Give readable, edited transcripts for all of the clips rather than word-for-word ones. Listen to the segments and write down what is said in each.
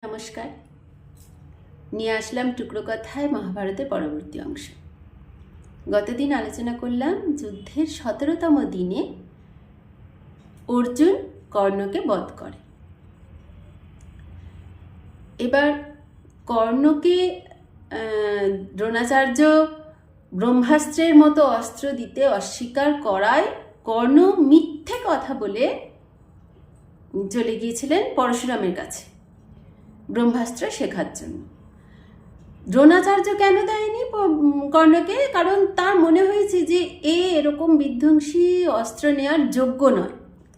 নমস্কার, নিয়ে আসলাম টুকরো কথায় মহাভারতের পরবর্তী অংশ। গতদিন আলোচনা করলাম যুদ্ধের 17তম দিনে অর্জুন কর্ণকে বধ করে। এবার কর্ণকে দ্রোণাচার্য ব্রহ্মাস্ত্রের মতো অস্ত্র দিতে অস্বীকার করায় কর্ণ মিথ্যে কথা বলে চলে গিয়েছিলেন পরশুরামের কাছে ব্রহ্মাস্ত্র শেখার জন্য। দ্রোণাচার্য কেন দেয়নি কর্ণকে? কারণ তার মনে হয়েছে যে এরকম বিধ্বংসী অস্ত্র নেওয়ার যোগ্য নয়।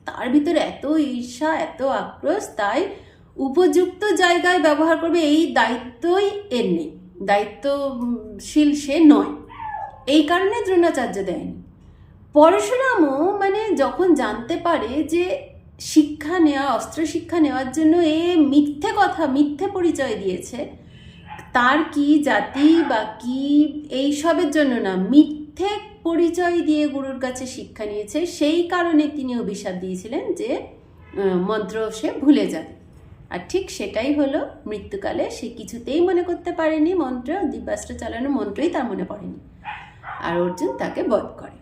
তার ভিতরে এত ঈর্ষা, এত আক্রোশ, তাই উপযুক্ত জায়গায় ব্যবহার করবে এই দায়িত্বই এর নেই, দায়িত্বশীল সে নয়। এই কারণে দ্রোণাচার্য দেয়নি। পরশুরামও যখন জানতে পারে যে শিক্ষা নেওয়া, অস্ত্র শিক্ষা নেওয়ার জন্য মিথ্যে কথা, মিথ্যে পরিচয় দিয়েছে, তার কি জাতি বা কি এইসবের জন্য না, মিথ্যে পরিচয় দিয়ে গুরুর কাছে শিক্ষা নিয়েছে, সেই কারণে তিনি অভিশাপ দিয়েছিলেন যে মন্ত্র সে ভুলে যাবে। আর ঠিক সেটাই হলো। মৃত্যুকালে সে কিছুতেই মনে করতে পারেনি মন্ত্র, দিব্যাস্ত্র চালানো মন্ত্রই তার মনে পড়েনি, আর অর্জুন তাকে বধ করে।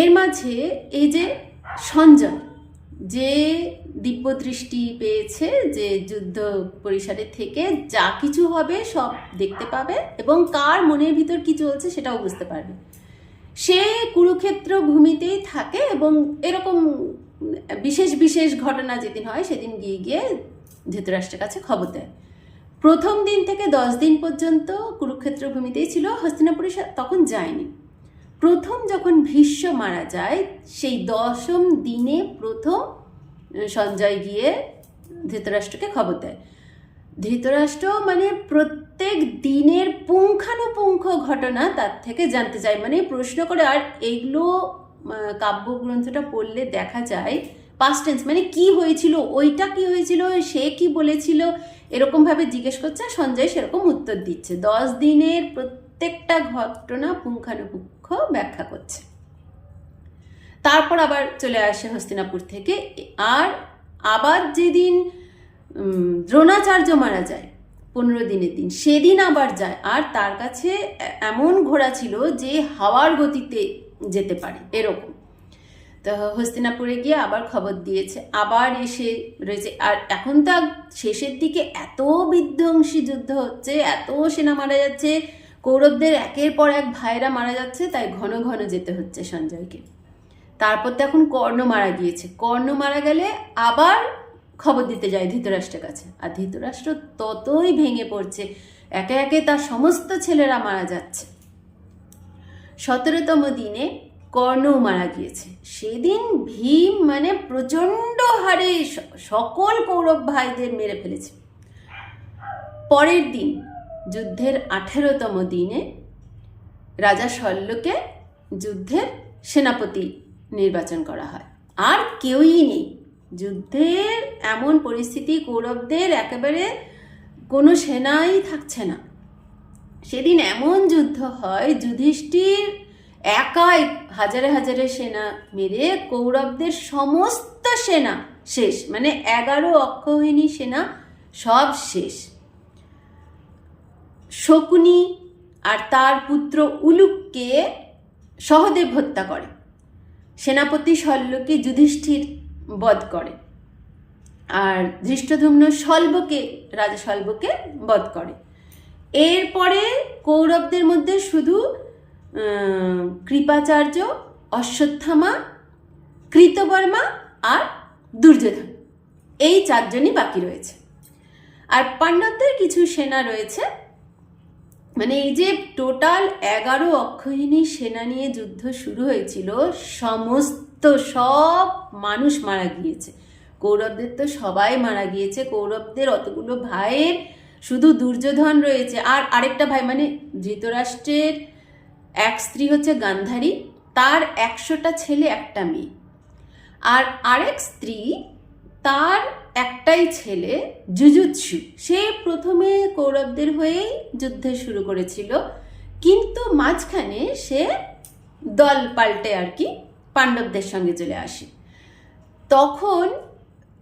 এর মাঝে এই যে সঞ্জয়, যে দিব্য দৃষ্টি পেয়েছে, যে যুদ্ধ পরিসরে থেকে যা কিছু হবে সব দেখতে পাবে এবং কার মনের ভিতর কি চলছে সেটাও বুঝতে পারবে, সে কুরুক্ষেত্র ভূমিতেই থাকে এবং এরকম বিশেষ বিশেষ ঘটনা যেদিন হয় সেদিন গিয়ে গিয়ে ধৃতরাষ্ট্রের কাছে খবর দেয়। প্রথম দিন থেকে 10 দিন পর্যন্ত কুরুক্ষেত্র ভূমিতেই ছিল, হস্তিনাপুরে তখন যায়নি। প্রথম যখন ভীষ্ম মারা যায় সেই 10ম দিনে প্রথম সঞ্জয় গিয়ে ধৃতরাষ্ট্রকে খবর দেয়। ধৃতরাষ্ট্র প্রত্যেক দিনের পুঙ্খানুপুঙ্খ ঘটনা তার থেকে জানতে চায়, প্রশ্ন করে। আর এইগুলো কাব্যগ্রন্থটা পড়লে দেখা যায় পাস্ট টেন্স, কি হয়েছিল, ওইটা কি হয়েছিল, সে কি বলেছিল, এরকমভাবে জিজ্ঞেস করছে। সঞ্জয় সেরকম উত্তর দিচ্ছে, 10 দিনের প্রত্যেকটা ঘটনা পুঙ্খানুপুঙ্খ ব্যাখ্যা করছে। তারপর আবার চলে আসে হস্তিনাপুর থেকে। আর আবার যেদিন দ্রোণাচার্য মারা যায় 15 দিনের দিন, সেদিন আবার যায়। আর তার কাছে এমন ঘোড়া ছিল যে হাওয়ার গতিতে যেতে পারে, এরকম। তো হস্তিনাপুরে গিয়ে আবার খবর দিয়েছে, আবার এসে রয়েছে। আর এখন তো শেষের দিকে এত বিধ্বংসী যুদ্ধ হচ্ছে, এত সেনা মারা যাচ্ছে, কৌরবদের একের পর এক ভাইরা মারা যাচ্ছে, তাই ঘন ঘন যেতে হচ্ছে সঞ্জয়কে। তারপর তো এখন কর্ণ মারা গিয়েছে, কর্ণ মারা গেলে আবার খবর দিতে যায় ধৃতরাষ্ট্রের কাছে। আর ধৃতরাষ্ট্র ততই ভেঙে পড়ছে, একে একে তার সমস্ত ছেলেরা মারা যাচ্ছে। 17তম দিনে কর্ণও মারা গিয়েছে। সেদিন ভীম প্রচণ্ড হারে সকল কৌরব ভাইদের মেরে ফেলেছে। পরের দিন যুদ্ধের 18তম দিনে রাজা শল্যকে যুদ্ধের সেনাপতি নির্বাচন করা হয়। আর কেউই নেই যুদ্ধের, এমন পরিস্থিতি, কৌরবদের একেবারে কোনো সেনাই থাকছে না। সেদিন এমন যুদ্ধ হয়, যুধিষ্ঠির একাই হাজারে হাজারে সেনা মেরে কৌরবদের সমস্ত সেনা শেষ, 11 অক্ষৌহিনী সেনা সব শেষ। শকুনি আর তার পুত্র উলুককে সহদেব হত্যা করে, সেনাপতি শল্যকে যুধিষ্ঠির বধ করে, আর ধৃষ্টদ্যুম্ন রাজা শল্বকে বধ করে। এরপরে কৌরবদের মধ্যে শুধু কৃপাচার্য, অশ্বত্থামা, কৃতবর্মা আর দুর্যোধন, এই 4 জনই বাকি রয়েছে। আর পাণ্ডবদের কিছু সেনা রয়েছে। এই যে টোটাল 11 অক্ষৌহিনী সেনা নিয়ে যুদ্ধ শুরু হয়েছিল, সব মানুষ মারা গিয়েছে। কৌরবদের তো সবাই মারা গিয়েছে। কৌরবদের অতগুলো ভাইয়ের শুধু দুর্যোধন রয়েছে, আর আরেকটা ভাই, ধৃতরাষ্ট্রের এক স্ত্রী হচ্ছে গান্ধারী, তার 100টা ছেলে, একটা মেয়ে। আর আরেক স্ত্রী, তার একটাই ছেলে যুযুৎসু, সে প্রথমে কৌরবদের হয়েই যুদ্ধ শুরু করেছিল, কিন্তু মাঝখানে সে দল পাল্টে আর কি পাণ্ডবদের সঙ্গে চলে আসে। তখন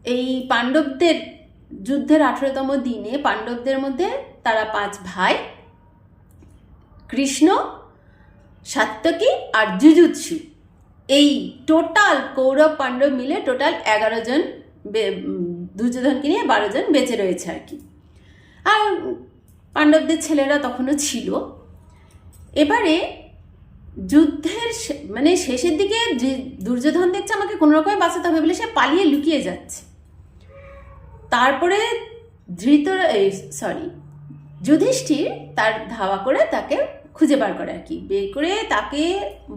এই পাণ্ডবদের যুদ্ধের 18তম দিনে পাণ্ডবদের মধ্যে তারা 5 ভাই, কৃষ্ণ, সাত্যকী আর যুযুৎসু, এই টোটাল কৌরব পাণ্ডব মিলে টোটাল 11 জন, দুর্যোধনকে নিয়ে 12 জন বেঁচে রয়েছে আর কি। আর পাণ্ডবদের ছেলেরা তখনও ছিল। এবারে যুদ্ধের মানে শেষের দিকে দুর্যোধন দেখছে আমাকে কোনো রকমে বাঁচাতে হবে বলে সে পালিয়ে লুকিয়ে যাচ্ছে। তারপরে যুধিষ্ঠির তার ধাওয়া করে তাকে খুঁজে বার করে আর কি, বের করে তাকে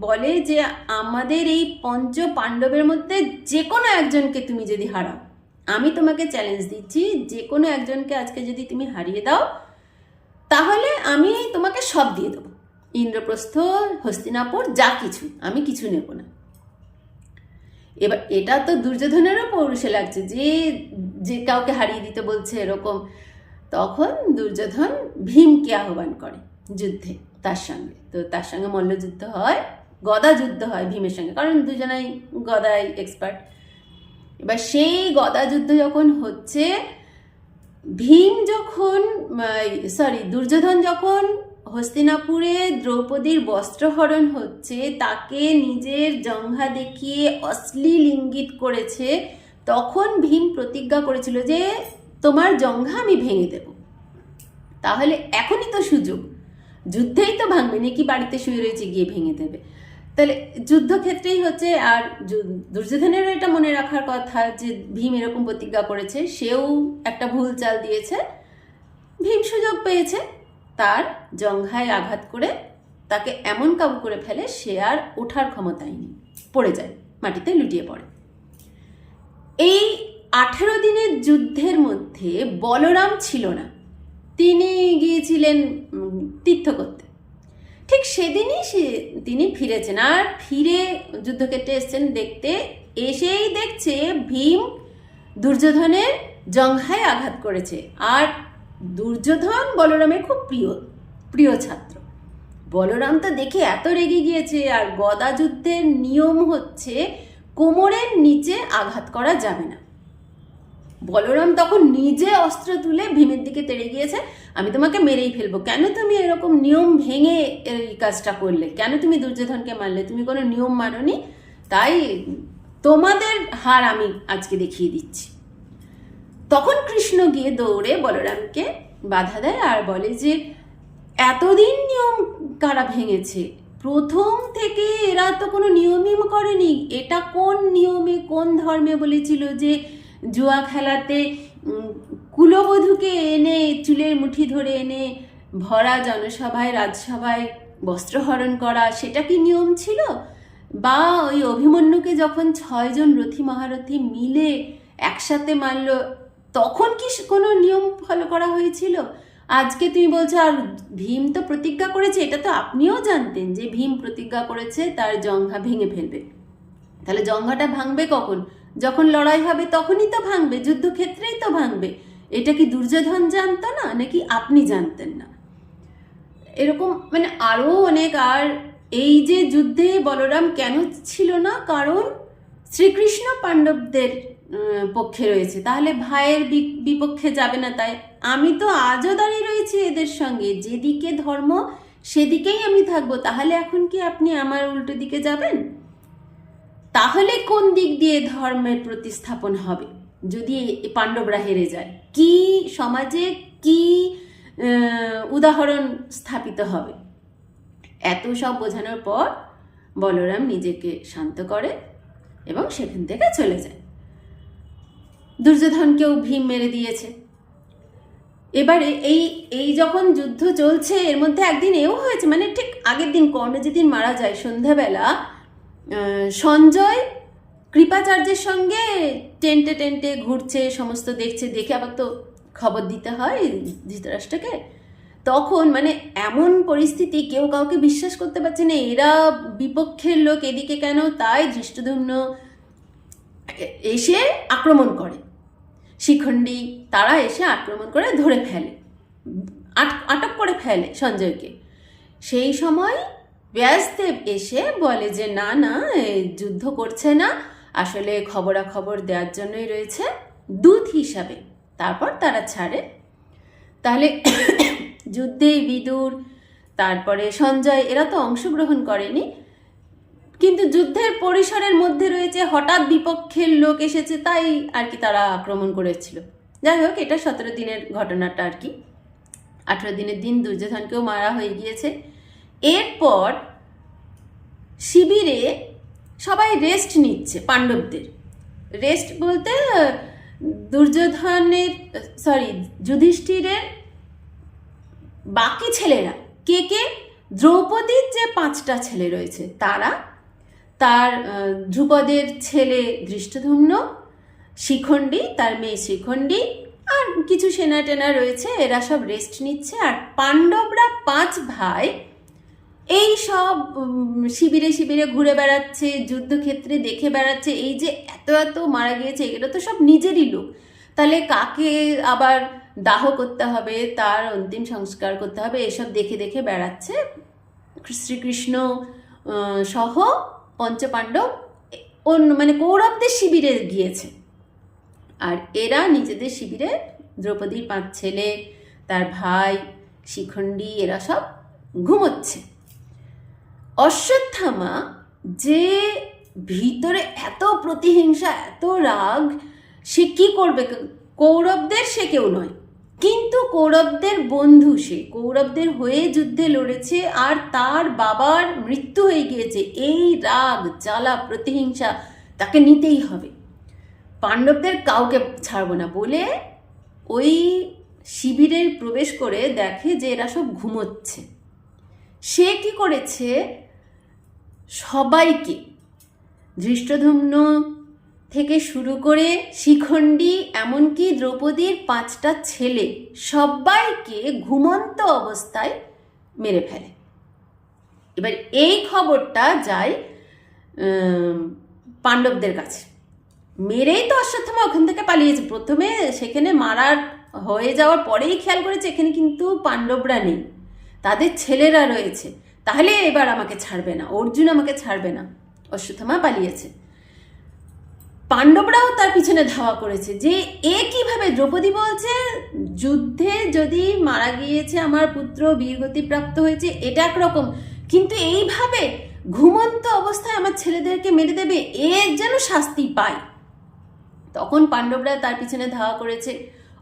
বলে যে আমাদের এই 5 পাণ্ডবের মধ্যে যে কোনো একজনকে তুমি যদি হারাও, আমি তোমাকে চ্যালেঞ্জ দিচ্ছি, যে কোনো একজনকে আজকে যদি তুমি হারিয়ে দাও তাহলে আমি তোমাকে সব দিয়ে দেবো, ইন্দ্রপ্রস্থ, হস্তিনাপুর, যা কিছু, আমি কিছু নেব না। এবার এটা তো দুর্যোধনেরও পৌরুষে লাগছে যে যে কাউকে হারিয়ে দিতে বলছে এরকম। তখন দুর্যোধন ভীমকে আহ্বান করে যুদ্ধে তার সঙ্গে। তো তার সঙ্গে মল্লযুদ্ধ হয়, গদা যুদ্ধ হয় ভীমের সঙ্গে, কারণ দুজনাই গদায় এক্সপার্ট। এবার সেই গদা যুদ্ধ যখন হচ্ছে, দুর্যোধন যখন হস্তিনাপুরে দ্রৌপদীর বস্ত্রহরণ হচ্ছে, তাকে নিজের জঙ্ঘা দেখিয়ে অশ্লীল ইঙ্গিত করেছে, তখন ভীম প্রতিজ্ঞা করেছিল যে তোমার জঙ্ঘা আমি ভেঙে দেব। তাহলে এখনই তো সুযোগ, যুদ্ধেই তো ভাঙবে, নাকি বাড়িতে শুয়ে রয়েছে গিয়ে ভেঙে দেবে। তাহলে যুদ্ধক্ষেত্রেই হচ্ছে। আর দুর্যোধনেরও এটা মনে রাখার কথা যে ভীম এরকম প্রতিজ্ঞা করেছে, সেও একটা ভুল চাল দিয়েছে। ভীম সুযোগ পেয়েছে, তার জঙ্ঘায় আঘাত করে তাকে এমন কাবু করে ফেলে সে আর ওঠার ক্ষমতাই নেই, পড়ে যায়, মাটিতে লুটিয়ে পড়ে। এই 18 দিনের যুদ্ধের মধ্যে বলরাম ছিল না, তিনি গিয়েছিলেন তীর্থ করতে। ঠিক সেদিনই তিনি ফিরেছেন, আর ফিরে যুদ্ধক্ষেত্রে এসছেন দেখতে, এসেই দেখছে ভীম দুর্যোধনের জঙ্ঘায় আঘাত করেছে। আর দুর্যোধন বলরামের খুব প্রিয় ছাত্র। বলরাম তো দেখে এত রেগে গিয়েছে। আর গদা যুদ্ধের নিয়ম হচ্ছে কোমরের নিচে আঘাত করা যাবে না। বলরাম তখন নিজে অস্ত্র তুলে ভীমের দিকে তেড়ে গিয়েছে, আমি তোমাকে মেরেই ফেলবো, কেন তুমি এরকম নিয়ম ভেঙে এই কাজটা করলে, কেন তুমি দুর্যোধনকে মারলে, তুমি কোনো নিয়ম মানোনি, তাই তোমাদের হার আমি আজকে দেখিয়ে দিচ্ছি। তখন কৃষ্ণ গিয়ে দৌড়ে বলরামকে বাধা দেয় আর বলে যে এতদিন নিয়ম কারা ভেঙেছে, প্রথম থেকে এরা তো কোনো নিয়মই করেনি। এটা কোন নিয়মে, কোন ধর্মে বলেছিল যে জুয়া খেলাতে কুলবধূকে এনে চুলের মুঠি ধরে এনে ভরা জনসভায়, রাজসভায় বস্ত্রহরণ করা, সেটা কি নিয়ম ছিল? বা ওই অভিমন্যুকে যখন 6 জন রথী মহারথী মিলে একসাথে মারল, তখন কি কোনো নিয়ম ফলো করা হয়েছিল? আজকে তুমি বলছো, আর ভীম তো প্রতিজ্ঞা করেছে, এটা তো আপনিও জানতেন যে ভীম প্রতিজ্ঞা করেছে তার জঙ্ঘা ভেঙে ফেলবে। তাহলে জঙ্ঘাটা ভাঙবে কখন? যখন লড়াই হবে তখনই তো ভাঙবে, যুদ্ধক্ষেত্রেই তো ভাঙবে। এটা কি দুর্যোধন জানতো না, নাকি আপনি জানতেন না? এরকম মানে আরও অনেক। আর এই যে যুদ্ধে বলরাম কেন ছিল না, কারণ শ্রীকৃষ্ণ পাণ্ডবদের পক্ষে রয়েছে, তাহলে ভাইয়ের বিপক্ষে যাবে না। তাই আমি তো আজও দাঁড়িয়ে রয়েছি এদের সঙ্গে, যেদিকে ধর্ম সেদিকেই আমি থাকবো। তাহলে এখন কি আপনি আমার উল্টো দিকে যাবেন? তাহলে কোন দিক দিয়ে ধর্মের প্রতিস্থাপন হবে যদি পাণ্ডবরা হেরে যায়? কি সমাজে কি উদাহরণ স্থাপিত হবে? এত সব বোঝানোর পর বলরাম নিজেকে শান্ত করে এবং সেখান থেকে চলে যায়। দুর্যোধনকেও ভীম মেরে দিয়েছে। এবারে এই যখন যুদ্ধ চলছে, এর মধ্যে একদিন এও হয়েছে, মানে ঠিক আগের দিন কর্ণ যেদিন মারা যায়, সন্ধ্যাবেলা সঞ্জয় কৃপাচার্যের সঙ্গে টেন্টে ঘুরছে, সমস্ত দেখছে, দেখে আবার তো খবর দিতে হয় ধৃতরাষ্ট্রকে। তখন মানে এমন পরিস্থিতি, কেউ কাউকে বিশ্বাস করতে পারছে না, এরা বিপক্ষের লোক, এদিকে কেন? তাই ধৃষ্টদ্যুম্ন এসে আক্রমণ করে, শিখণ্ডী তারা এসে আক্রমণ করে ধরে ফেলে, আটক করে ফেলে সঞ্জয়কে। সেই সময় ব্যাসদেব এসে বলে যে না না, যুদ্ধ করছে না, আসলে খবরাখবর দেওয়ার জন্যই রয়েছে, দূত হিসাবে তারপর তারা ছাড়ে। তাহলে যুদ্ধে বিদুর, তারপরে সঞ্জয়, এরা তো অংশগ্রহণ করেনি, কিন্তু যুদ্ধের পরিসরের মধ্যে রয়েছে, হঠাৎ বিপক্ষের লোক এসেছে, তাই আর কি তারা আক্রমণ করেছিল। যাই হোক, এটা 17 দিনের ঘটনাটা আর কি। 18 দিনের দিন দুর্যোধনকেও মারা হয়ে গিয়েছে। এরপর শিবিরে সবাই রেস্ট নিচ্ছে, পাণ্ডবদের রেস্ট বলতে যুধিষ্ঠিরের বাকি ছেলেরা, কে দ্রৌপদীর যে 5টা ছেলে রয়েছে তারা, তার ধ্রুপদের ছেলে ধৃষ্টদ্যুম্ন, শিখণ্ডী, তার মেয়ে শিখণ্ডী, আর কিছু সেনা টেনা রয়েছে, এরা সব রেস্ট নিচ্ছে। আর পাণ্ডবরা 5 ভাই এই সব শিবিরে শিবিরে ঘুরে বেড়াচ্ছে, যুদ্ধক্ষেত্রে দেখে বেড়াচ্ছে। এই যে এত এত মারা গিয়েছে, এগুলো তো সব নিজেরই লোক, তাহলে কাকে আবার দাহ করতে হবে, তার অন্তিম সংস্কার করতে হবে, এসব দেখে দেখে বেড়াচ্ছে। শ্রীকৃষ্ণ সহ পঞ্চপাণ্ডব মানে কৌরবদের শিবিরে গিয়েছে, আর এরা নিজেদের শিবিরে দ্রৌপদীর 5 ছেলে, তার ভাই শিখণ্ডী, এরা সব ঘুমোচ্ছে। অশ্বত্থামা যে ভিতরে এত প্রতিহিংসা, এত রাগ, সে কি করবে? কৌরবদের সে কেউ নয়, কিন্তু কৌরবদের বন্ধু, সে কৌরবদের হয়ে যুদ্ধে লড়েছে, আর তার বাবার মৃত্যু হয়ে গিয়েছে। এই রাগ, জ্বালা, প্রতিহিংসা তাকে নিতেই হবে, পাণ্ডবদের কাউকে ছাড়বো না বলে ওই শিবিরে প্রবেশ করে দেখে যে এরা সব ঘুমোচ্ছে। সে কি করেছে? সবাইকে, ধৃষ্টদ্যুম্ন থেকে শুরু করে শিখণ্ডী, এমনকি দ্রৌপদীর 5টা ছেলে, সবাইকে ঘুমন্ত অবস্থায় মেরে ফেলে। এবার এই খবরটা যায় পাণ্ডবদের কাছে। মেরেই তো অশ্বত্থামা ওখান থেকে পালিয়েছে। প্রথমে সেখানে মারার হয়ে যাওয়ার পরেই খেয়াল করেছে এখানে কিন্তু পাণ্ডবরা নেই, তাদের ছেলেরা রয়েছে, তাহলে এবার আমাকে ছাড়বে না, অর্জুন আমাকে ছাড়বে না। অশ্বত্থামা পালিয়েছে, পাণ্ডবরাও তার পিছনে ধাওয়া করেছে যে এ কিভাবে? দ্রৌপদী বলছে যুদ্ধে যদি মারা গিয়েছে আমার পুত্র, বীরগতি প্রাপ্ত হয়েছে, এটা একরকম, কিন্তু এইভাবে ঘুমন্ত অবস্থায় আমার ছেলেদেরকে মেরে দেবে, এর যেন শাস্তি পায়। তখন পাণ্ডবরা তার পিছনে ধাওয়া করেছে,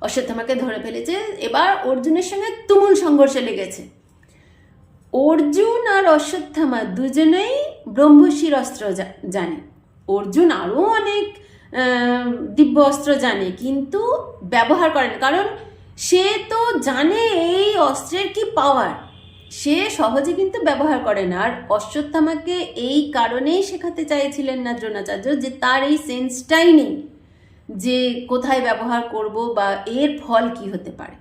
অশ্বত্থামাকে ধরে ফেলেছে। এবার অর্জুনের সঙ্গে তুমুল সংঘর্ষে লেগেছে। অর্জুন আর অশ্বত্থামা দুজনেই ব্রহ্মশির অস্ত্র জানে। অর্জুন আরও অনেক দিব্য অস্ত্র জানে, কিন্তু ব্যবহার করে না, কারণ সে তো জানে এই অস্ত্রের কি পাওয়ার, সে সহজে কিন্তু ব্যবহার করে না। আর অশ্বত্থামাকে এই কারণেই শেখাতে চাইছিলেন না দ্রোণাচার্য, যে তার এই সেন্সটাই নেই যে কোথায় ব্যবহার করব বা এর ফল কি হতে পারে।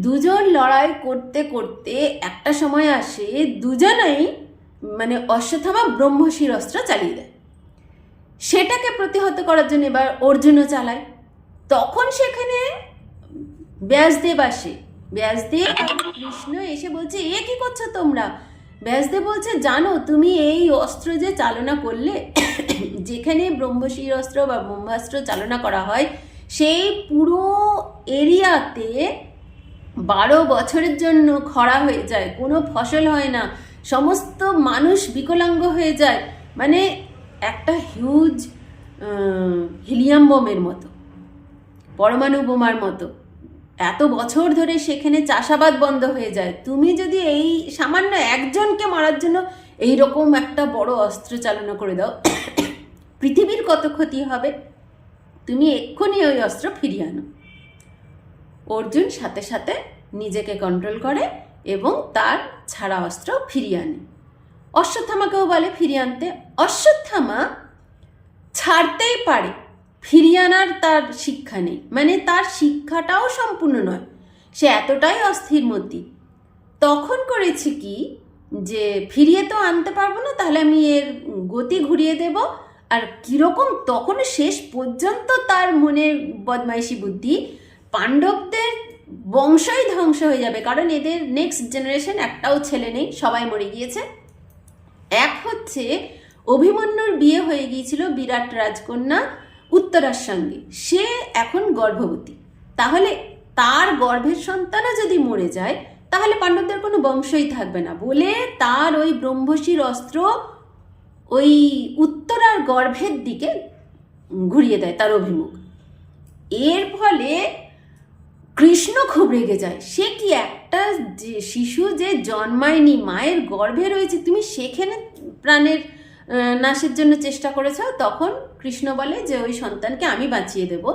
দুজন লড়াই করতে করতে একটা সময় আসে, দুজনেই মানে অশ্বত্থামা ব্রহ্মশির অস্ত্র চালিয়ে দেয়। সেটাকে প্রতিহত করার জন্য এবার অর্জুনও চালায়। তখন সেখানে ব্যাসদেব আসে। ব্যাসদেব আর কৃষ্ণ এসে বলছে, এ কি করছো তোমরা? ব্যাসদেব বলছে, জানো তুমি এই অস্ত্র যে চালনা করলে, যেখানে ব্রহ্মশির অস্ত্র বা ব্রহ্মাস্ত্র চালনা করা হয়, সেই পুরো এরিয়াতে 12 বছরের জন্য খরা হয়ে যায়, কোনো ফসল হয় না, সমস্ত মানুষ বিকলাঙ্গ হয়ে যায়, মানে একটা হিউজ হিলিয়াম বোমের মতো, পরমাণু বোমার মতো। এত বছর ধরে সেখানে চাষাবাদ বন্ধ হয়ে যায়। তুমি যদি এই সামান্য একজনকে মারার জন্য এইরকম একটা বড় অস্ত্র চালনা করে দাও, পৃথিবীর কত ক্ষতি হবে, তুমি এক্ষুনি ওই অস্ত্র ফিরিয়ে আনো। অর্জুন সাথে সাথে নিজেকে কন্ট্রোল করে এবং তার ছাড়া অস্ত্র ফিরিয়ে আনে। অশ্বত্থামাকেও বলে ফিরিয়ে আনতে। অশ্বত্থামা ছাড়তেই পারে, ফিরিয়ে আনার তার শিক্ষা নেই, মানে তার শিক্ষাটাও সম্পূর্ণ নয়, সে এতটাই অস্থির মতি। তখন করেছে কি, যে ফিরিয়ে তো আনতে পারবো না, তাহলে আমি এর গতি ঘুরিয়ে দেব। আর কীরকম, তখন শেষ পর্যন্ত তার মনের বদমাইশি বুদ্ধি, পাণ্ডবদের বংশই ধ্বংস হয়ে যাবে, কারণ এদের নেক্সট জেনারেশন একটাও ছেলে নেই, সবাই মরে গিয়েছে। এক হচ্ছে অভিমন্যুর বিয়ে হয়ে গিয়েছিল বিরাট রাজকন্যা উত্তরার সঙ্গে, সে এখন গর্ভবতী, তাহলে তার গর্ভের সন্তানও যদি মরে যায় তাহলে পাণ্ডবদের কোনো বংশই থাকবে না বলে তার ওই ব্রহ্মশির অস্ত্র ওই উত্তরার গর্ভের দিকে ঘুরিয়ে দেয় তার অভিমুখ। এর ফলে কৃষ্ণ খুব রেগে যায়। সে কি, একটা যে শিশু যে জন্মায়নি, মায়ের গর্ভে রয়েছে, তুমি সেখানে প্রাণের নাশের জন্য চেষ্টা করেছ। তখন কৃষ্ণ বলে যে ওই সন্তানকে আমি বাঁচিয়ে দেব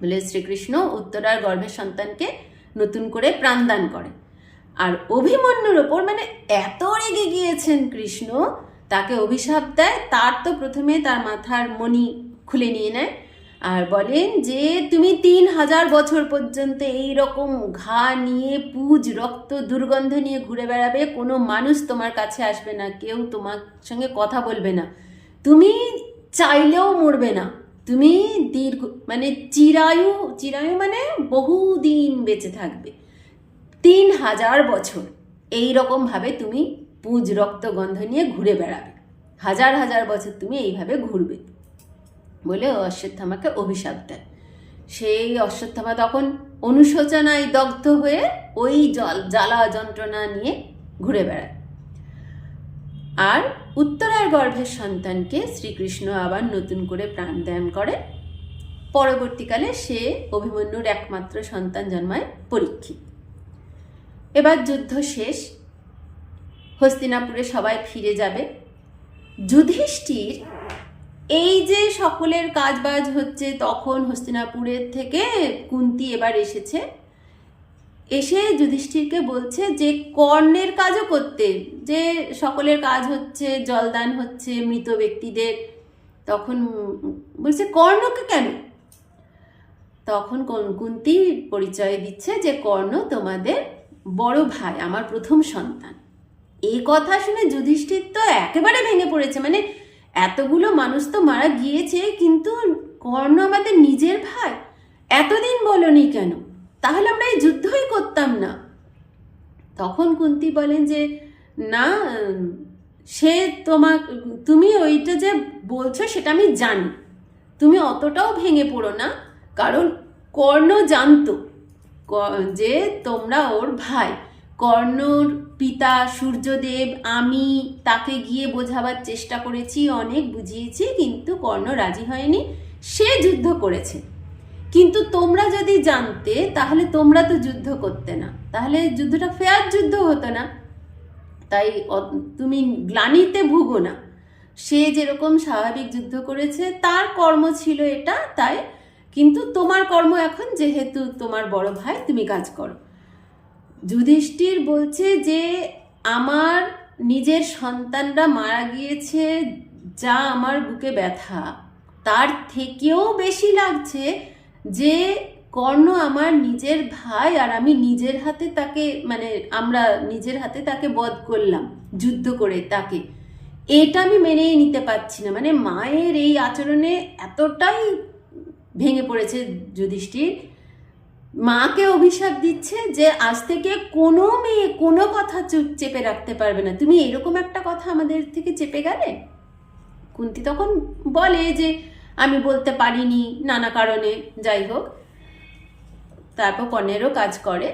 বলে শ্রীকৃষ্ণ উত্তরার গর্ভের সন্তানকে নতুন করে প্রাণদান করে। আর অভিমন্যুর ওপর মানে এত রেগে গিয়েছেন কৃষ্ণ, তাকে অভিশাপ দেয়। তার তো প্রথমে তার মাথার মণি খুলে নিয়ে নেয় আর বলেন যে তুমি 3000 বছর পর্যন্ত এই রকম ঘা নিয়ে, পুজ, রক্ত, দুর্গন্ধ নিয়ে ঘুরে বেড়াবে। কোনো মানুষ তোমার কাছে আসবে না, কেউ তোমার সঙ্গে কথা বলবে না, তুমি চাইলেও মরবে না, তুমি দীর্ঘ মানে চিরায়ু, চিরায়ু মানে বহুদিন বেঁচে থাকবে, 3000 বছর এই রকম ভাবে তুমি পুজ, রক্ত, গন্ধ নিয়ে ঘুরে বেড়াবে, হাজার হাজার বছর তুমি এইভাবে ঘুরবে বলে অশ্বত্থামাকে অভিশাপ দেয়। সেই অশ্বত্থামা তখন অনুশোচনায় দগ্ধ হয়ে ওই জ্বালা যন্ত্রণা নিয়ে ঘুরে বেড়ায়। আর উত্তরার গর্ভের সন্তানকে শ্রীকৃষ্ণ আবার নতুন করে প্রাণদান করে। পরবর্তীকালে সে অভিমন্যুর একমাত্র সন্তান জন্মায় পরীক্ষিত। এবার যুদ্ধ শেষ, হস্তিনাপুরে সবাই ফিরে যাবে। যুধিষ্ঠির এই যে সকলের কাজবাজ হচ্ছে, তখন হস্তিনাপুরের থেকে কুন্তি এবার এসেছে, এসে যুধিষ্ঠিরকে বলছে যে কর্ণের কাজও করতে, যে সকলের কাজ হচ্ছে, জলদান হচ্ছে মৃত ব্যক্তিদের, তখন বলছে কর্ণকে কেন? তখন কুন্তি পরিচয় দিচ্ছে যে কর্ণ তোমাদের বড় ভাই, আমার প্রথম সন্তান। এই কথা শুনে যুধিষ্ঠির তো একেবারে ভেঙে পড়েছে, মানে এতগুলো মানুষ তো মারা গিয়েছে, কিন্তু কর্ণ আমাদের নিজের ভাই, এতদিন বলনি কেন? তাহলে আমরা এই যুদ্ধই করতাম না। তখন কুন্তি বলেন যে না, সে তুমি ওইটা যে বলছো সেটা আমি জানি, তুমি অতটাও ভেঙে পড়ো না, কারণ কর্ণ জানতো যে তোমরা ওর ভাই। কর্ণর পিতা সূর্যদেব, আমি তাকে গিয়ে বোঝাবার চেষ্টা করেছি, অনেক বুঝিয়েছি, কিন্তু কর্ণ রাজি হয়নি, সে যুদ্ধ করেছে। কিন্তু তোমরা যদি জানতে তাহলে তোমরা তো যুদ্ধ করতে না, তাহলে যুদ্ধটা ফেয়ার যুদ্ধ হতো না। তাই তুমি গ্লানিতে ভুগো না, সে যেরকম স্বাভাবিক যুদ্ধ করেছে, তার কর্ম ছিল এটা, তাই, কিন্তু তোমার কর্ম এখন, যেহেতু তোমার বড় ভাই, তুমি কাজ করো। যুধিষ্ঠির বলছে যে আমার নিজের সন্তানরা মারা গিয়েছে, যা আমার বুকে ব্যথা, তার থেকেও বেশি লাগছে যে কর্ণ আমার নিজের ভাই, আর আমি নিজের হাতে তাকে, মানে আমরা নিজের হাতে তাকে বধ করলাম যুদ্ধ করে তাকে, এটা আমি মেনেই নিতে পারছি না। মানে মায়ের এই আচরণে এতটাই ভেঙে পড়েছে যুধিষ্ঠির, মাকে অভিশাপ দিচ্ছে যে আজ থেকে কোনো মেয়ে কোনো কথা চেপে রাখতে পারবে না, তুমি এরকম একটা কথা আমাদের থেকে চেপে গেলে। কুন্তি তখন বলে যে আমি বলতে পারিনি নানা কারণে, যাই হোক। তারপর কর্ণেরও কাজ করে,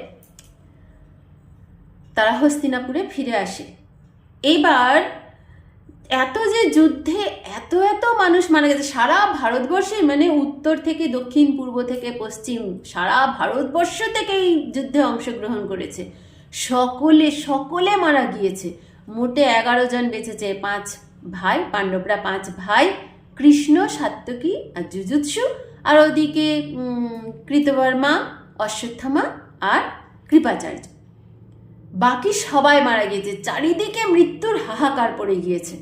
তারা হস্তিনাপুরে ফিরে আসে। এবার এত যে যুদ্ধে এত এত মানুষ মারা গেছে সারা ভারতবর্ষে, মানে উত্তর থেকে দক্ষিণ, পূর্ব থেকে পশ্চিম, সারা ভারতবর্ষ থেকে এই যুদ্ধে অংশগ্রহণ করেছে, সকলে সকলে মারা গিয়েছে। মোটে 11 জন বেঁচেছে, 5 ভাই, পাণ্ডবরা 5 ভাই, কৃষ্ণ, সাত্যকী আর যুযুৎসু, আর ওদিকে কৃতবর্মা, অশ্বত্থামা আর কৃপাচার্য, বাকি সবাই মারা গিয়েছে। চারিদিকে মৃত্যুর হাহাকার পড়ে গিয়েছে।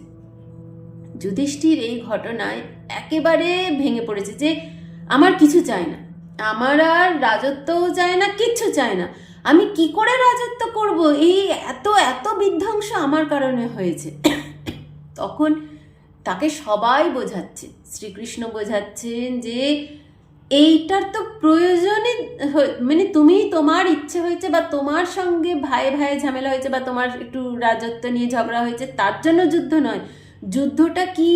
যুধিষ্ঠির এই ঘটনায় একেবারে ভেঙে পড়েছে যে আমার কিছু চাই না, আমার আর রাজত্বও চায় না, কিচ্ছু চায় না, আমি কি করে রাজত্ব করব, এই এত এত বিধ্বংস আমার কারণে হয়েছে। তখন তাকে সবাই বোঝাচ্ছে, শ্রীকৃষ্ণ বোঝাচ্ছেন যে এইটার তো প্রয়োজনই, মানে তুমি তোমার ইচ্ছে হয়েছে, বা তোমার সঙ্গে ভাই ভাই ঝামেলা হয়েছে, বা তোমার একটু রাজত্ব নিয়ে ঝগড়া হয়েছে, তার জন্য যুদ্ধ নয়। যুদ্ধটা কি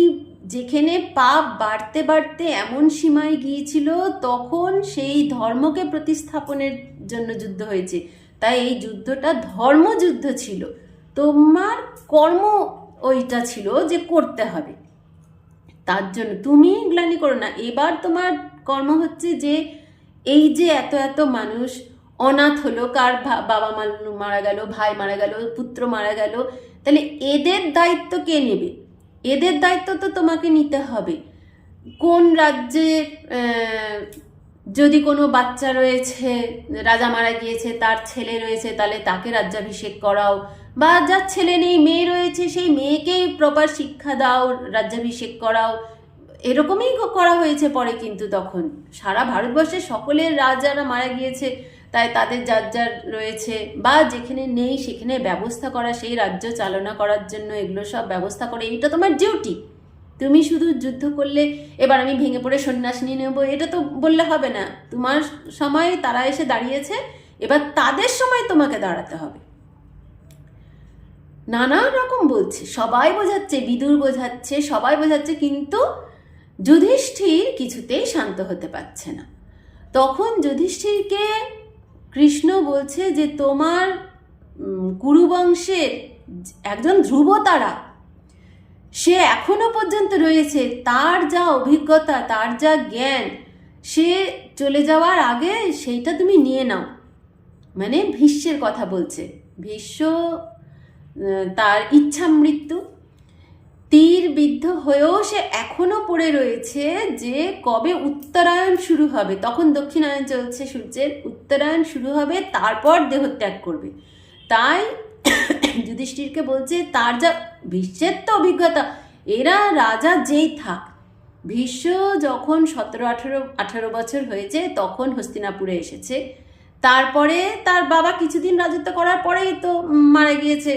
যেখানে পাপ বাড়তে বাড়তে এমন সীমায় গিয়েছিল, তখন সেই ধর্মকে প্রতিস্থাপনের জন্য যুদ্ধ হয়েছে। তাই এই যুদ্ধটা ধর্মযুদ্ধ ছিল, তোমার কর্ম ওইটা ছিল যে করতে হবে। তার জন্য তুমি গ্লানি করো না। এবার তোমার কর্ম হচ্ছে যে এই যে এত এত মানুষ অনাথ হলো, কার বাবা মারা গেল, ভাই মারা গেল, পুত্র মারা গেল, তাহলে এদের দায়িত্ব কে নেবে? এদের দায়িত্ব তো তোমাকে নিতে হবে। কোন রাজ্যের যদি কোনো বাচ্চা রয়েছে, রাজা মারা গিয়েছে, তার ছেলে রয়েছে, তাহলে তাকে রাজ্যাভিষেক করাও, বা যার ছেলে নেই, মেয়ে রয়েছে, সেই মেয়েকেই প্রপার শিক্ষা দাও, রাজ্যাভিষেক করাও। এরকমই করা হয়েছে পরে। কিন্তু তখন সারা ভারতবর্ষে সকলের রাজারা মারা গিয়েছে, তাই তাদের যার যার রয়েছে, বা যেখানে নেই সেখানে ব্যবস্থা করা, সেই রাজ্য চালনা করার জন্য এগুলো সব ব্যবস্থা করে, এইটা তোমার ডিউটি। তুমি শুধু যুদ্ধ করলে এবার আমি ভেঙে পড়ে সন্ন্যাস নিয়ে নেবো, এটা তো বললে হবে না। তোমার সময় তারা এসে দাঁড়িয়েছে, এবার তাদের সময় তোমাকে দাঁড়াতে হবে। নানান রকম বলছে, সবাই বোঝাচ্ছে, বিদুর বোঝাচ্ছে, সবাই বোঝাচ্ছে, কিন্তু যুধিষ্ঠির কিছুতেই শান্ত হতে পারছে না। তখন যুধিষ্ঠিরকে কৃষ্ণ বলছে যে তোমার কুরুবংশের একজন ধ্রুবতারা, সে এখনো পর্যন্ত রয়েছে, তার যা অভিজ্ঞতা, তার যা জ্ঞান, সে চলে যাওয়ার আগে সেইটা তুমি নিয়ে নাও। মানে ভীষ্মের কথা বলছে। ভীষ্ম তার ইচ্ছা মৃত্যু, তীর বিদ্ধ হয়েও সে এখনো পড়ে রয়েছে যে কবে উত্তরায়ণ শুরু হবে। তখন দক্ষিণায়ন চলছে, সূর্যের উত্তরায়ণ শুরু হবে, তারপর দেহত্যাগ করবে। তাই যুধিষ্ঠিরকে বলছে তার যা ভীষ্মের তো অভিজ্ঞতা, এরা রাজা যেই থাক, ভীষ্ম যখন 17-18 বছর হয়েছে তখন হস্তিনাপুরে এসেছে। তারপরে তার বাবা কিছুদিন রাজত্ব করার পরেই তো মারা গিয়েছে,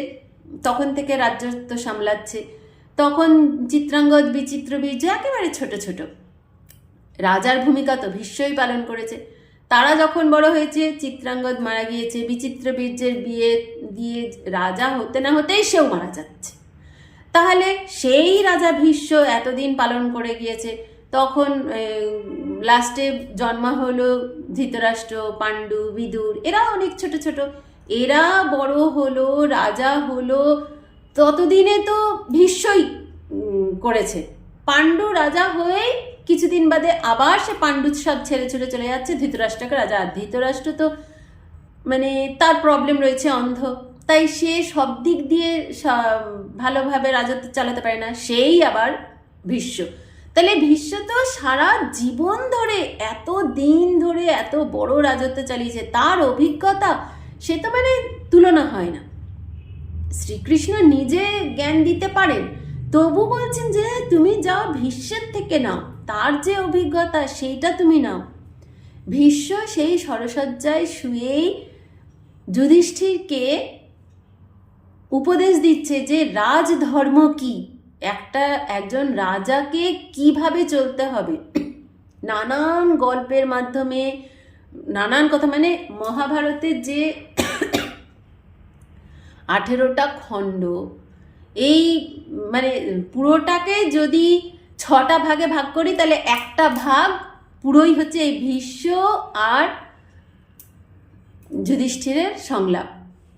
তখন থেকে রাজ্যত্ব সামলাচ্ছে। তখন চিত্রাঙ্গদ, বিচিত্রবীর্য একেবারে ছোট ছোট, রাজার ভূমিকা তো ভীষ্মই পালন করেছে। তারা যখন বড় হয়েছে, চিত্রাঙ্গদ মারা গিয়েছে, বিচিত্রবীর্যের বিয়ে দিয়ে রাজা হতে না হতেই সেও মারা যাচ্ছে। তাহলে সেই রাজা ভীষ্ম এতদিন পালন করে গিয়েছে, তখন লাস্টে জন্ম হলো ধৃতরাষ্ট্র, পাণ্ডু, বিদুর, এরা অনেক ছোট ছোট, এরা বড় হলো, রাজা হলো, ততদিনে তো ভীষ্মই করেছে। পাণ্ডু রাজা হয়েই কিছুদিন বাদে আবার সে পাণ্ডু সব ছেড়ে ছুড়ে চলে যাচ্ছে, ধৃতরাষ্ট্রকে রাজা। আর ধৃতরাষ্ট্র তো মানে তার প্রবলেম রয়েছে, অন্ধ, তাই সে সব দিক দিয়ে ভালোভাবে রাজত্ব চালাতে পারে না, সেই আবার ভীষ্ম। তাহলে ভীষ্ম তো সারা জীবন ধরে, এত দিন ধরে এত বড় রাজত্ব চালিয়েছে, তার অভিজ্ঞতা সে তো মানে তুলনা হয় না। শ্রীকৃষ্ণ নিজে জ্ঞান দিতে পারেন, তবু বলছেন যে তুমি যাও ভীষ্মের থেকে নাও, তার যে অভিজ্ঞতা সেইটা তুমি নাও। ভীষ্ম সেই সরসজ্জায় শুয়েই যুধিষ্ঠিরকে উপদেশ দিচ্ছে যে রাজধর্ম কি, একজন রাজাকে কিভাবে চলতে হবে, নানান গল্পের মাধ্যমে, নানান কথা। মানে মহাভারতের যে 18টা খণ্ড, এই মানে পুরোটাকে যদি 6টা ভাগে ভাগ করি, তাহলে একটা ভাগ পুরোই হচ্ছে এই ভীষ্ম আর যুধিষ্ঠিরের সংলাপ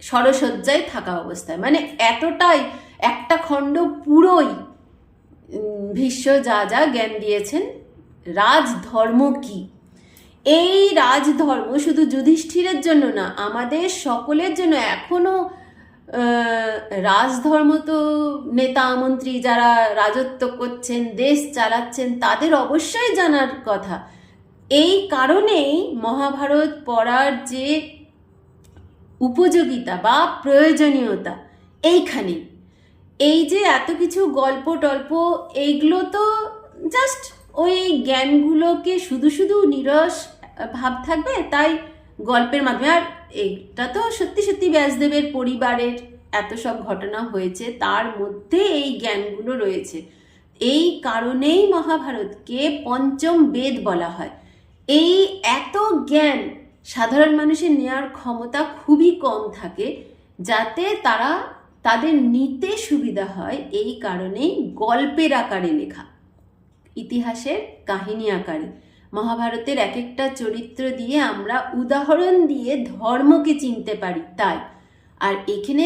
সরসজ্জায় থাকা অবস্থায়। মানে এতটাই একটা খণ্ড পুরোই ভীষ্ম যা যা জ্ঞান দিয়েছেন, রাজধর্ম কি। এই রাজধর্ম শুধু যুধিষ্ঠিরের জন্য না, আমাদের সকলের জন্য। এখনো রাজধর্ম তো নেতা মন্ত্রী যারা রাজত্ব করছেন, দেশ চালাচ্ছেন, তাদের অবশ্যই জানার কথা। এই কারণেই মহাভারত পড়ার যে উপযোগিতা বা প্রয়োজনীয়তা এইখানে। এই যে এত কিছু গল্প টল্প, এইগুলো তো জাস্ট ওই জ্ঞানগুলোকে শুধু শুধু নিরস ভাব থাকবে, তাই গল্পের মাধ্যমে। আর এটা তো সত্যি সত্যি ব্যাসদেবের পরিবারের এত সব ঘটনা হয়েছে, তার মধ্যে এই জ্ঞানগুলো রয়েছে। এই কারণেই মহাভারতকে পঞ্চম বেদ বলা হয়। এই এত জ্ঞান সাধারণ মানুষের নেওয়ার ক্ষমতা খুবই কম থাকে, যাতে তাদের নিতে সুবিধা হয়, এই কারণেই গল্পের আকারে লেখা। ইতিহাসের কাহিনী আকারে। মহাভারতের এক একটা চরিত্র দিয়ে আমরা উদাহরণ দিয়ে ধর্মকে চিনতে পারি তাই। আর এখানে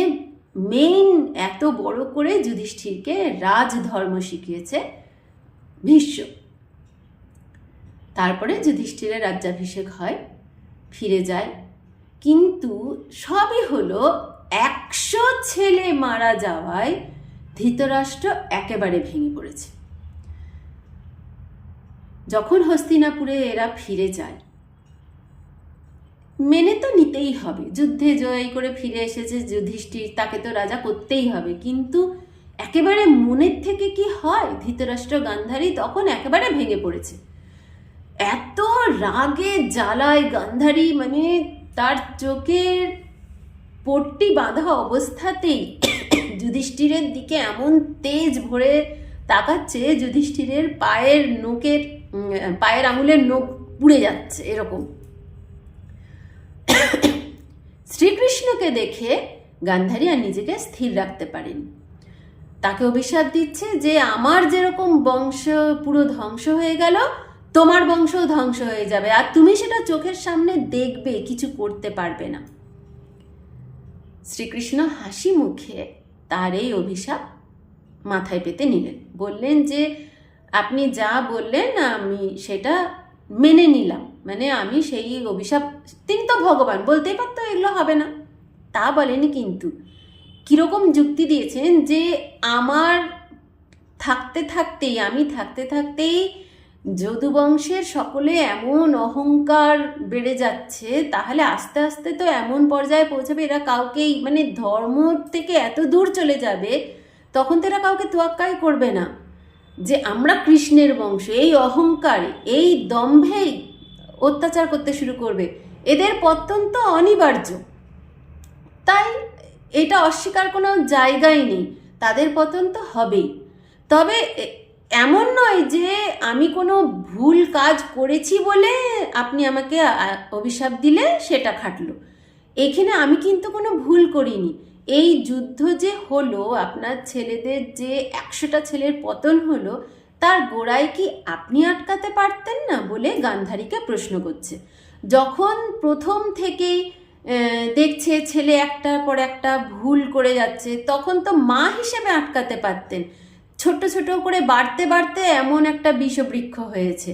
মেইন এত বড় করে যুধিষ্ঠিরকে রাজধর্ম শিখিয়েছে ভীষ্ম। তারপরে যুধিষ্ঠিরের রাজ্যাভিষেক হয়, ফিরে যায়, কিন্তু সবই হলো 100 ছেলে মারা যাওয়ায় ধৃতরাষ্ট্র একেবারে ভেঙে পড়েছে। যখন হস্তিনাপুরে এরা ফিরে যায়, মেনে তো নিতেই হবে, যুদ্ধে জয় করে ফিরে এসেছে যুধিষ্ঠির, তাকে তো রাজা করতেই হবে, কিন্তু একেবারে মনের থেকে কি হয়, ধৃতরাষ্ট্র গান্ধারী তখন একেবারে ভেঙে পড়েছে। এত রাগে জ্বালায় গান্ধারী, মানে তার চোখের পট্টি বাঁধা অবস্থাতেই যুধিষ্ঠিরের দিকে এমন তেজ ভরে তাকাচ্ছে, যুধিষ্ঠিরের পায়ের আঙুলের নখ পুড়ে যাচ্ছে এরকম। শ্রীকৃষ্ণকে দেখে গান্ধারী আর নিজেকে স্থির রাখতে পারেনি। তাকে অভিশাপ দিচ্ছে যে আমার যেরকম বংশ পুরো ধ্বংস হয়ে গেল, তোমার বংশও ধ্বংস হয়ে যাবে, আর তুমি সেটা চোখের সামনে দেখবে, কিছু করতে পারবে না। শ্রীকৃষ্ণ হাসি মুখে তার এই অভিশাপ মাথায় পেতে নিলেন, বললেন যে আপনি যা বললেন আমি সেটা মেনে নিলাম, মানে আমি সেই অভিশাপ, তিনি তো ভগবান, বলতেই পারতো এগুলো হবে না, তা বলেনি, কিন্তু কিরকম যুক্তি দিয়েছেন যে আমার আমি থাকতে থাকতেই যদুবংশের সকলে এমন অহংকার বেড়ে যাচ্ছে, তাহলে আস্তে আস্তে তো এমন পর্যায়ে পৌঁছাবে এরা কাউকেই, মানে ধর্ম থেকে এত দূর চলে যাবে, তখন তো এরা কাউকে তোয়াক্কাই করবে না যে আমরা কৃষ্ণের বংশ। এই অহংকারে, এই দম্ভেই অত্যাচার করতে শুরু করবে, এদের পতন তো অনিবার্য। তাই এটা অস্বীকার কোনো জায়গাই নেই, তাদের পতন তো হবেই। তবে এমন নয় যে আমি কোনো ভুল কাজ করেছি বলে আপনি আমাকে অভিশাপ দিলে সেটা খাটলো। এখানে আমি কিন্তু কোনো ভুল করিনি। এই যুদ্ধ যে হলো, আপনার ছেলেদের যে 100টা ছেলের পতন হলো, তার গোড়ায় কি আপনি আটকাতে পারতেন না বলে গান্ধারীকে প্রশ্ন করছে। যখন প্রথম থেকেই দেখছে ছেলে একটার পর একটা ভুল করে যাচ্ছে, তখন তো মা হিসেবে আটকাতে পারতেন। ছোট ছোট করে বাড়তে বাড়তে এমন একটা বিষবৃক্ষ হয়েছে,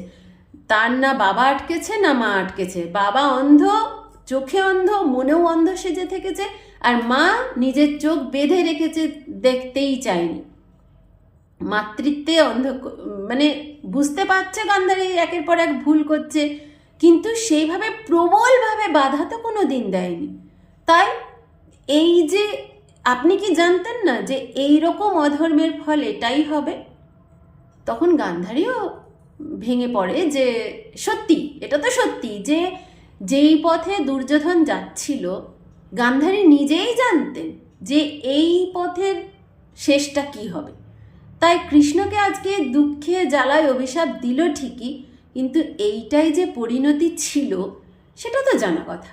তার না বাবা আটকেছে না মা আটকেছে। বাবা অন্ধ, চোখে অন্ধ, মনেও অন্ধ সেজে থেকেছে, আর মা নিজের চোখ বেঁধে রেখেছে, দেখতেই চায়নি। মাতৃত্বে অন্ধ, মানে বুঝতে পারছে গান্ধারী একের পর এক ভুল করছে, কিন্তু সেইভাবে প্রবলভাবে বাধা তো কোনো দিন দেয়নি। তাই এই যে আপনি কি জানতেন না যে এই রকম অধর্মের ফল এটাই হবে? তখন গান্ধারীও ভেঙে পড়ে যে সত্যি, এটা তো সত্যি যে যেই পথে দুর্যোধন যাচ্ছিল, গান্ধারী নিজেই জানতেন যে এই পথের শেষটা কি হবে। তাই কৃষ্ণকে আজকে দুঃখে জ্বালায় অভিশাপ দিল ঠিকই, কিন্তু এইটাই যে পরিণতি ছিল সেটা তো জানা কথা।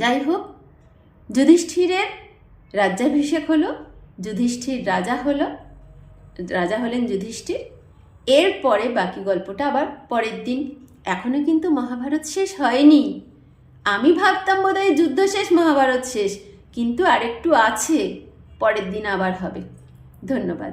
যাই হোক, যুধিষ্ঠিরের রাজ্যাভিষেক হলো, যুধিষ্ঠির রাজা হলেন যুধিষ্ঠির। এরপরে বাকি গল্পটা আবার পরের দিন। এখনো কিন্তু মহাভারত শেষ হয়নি। আমি ভাবতাম বোধহয় যুদ্ধ শেষ, মহাভারত শেষ, কিন্তু আরেকটু আছে, পরের দিন আবার হবে। ধন্যবাদ।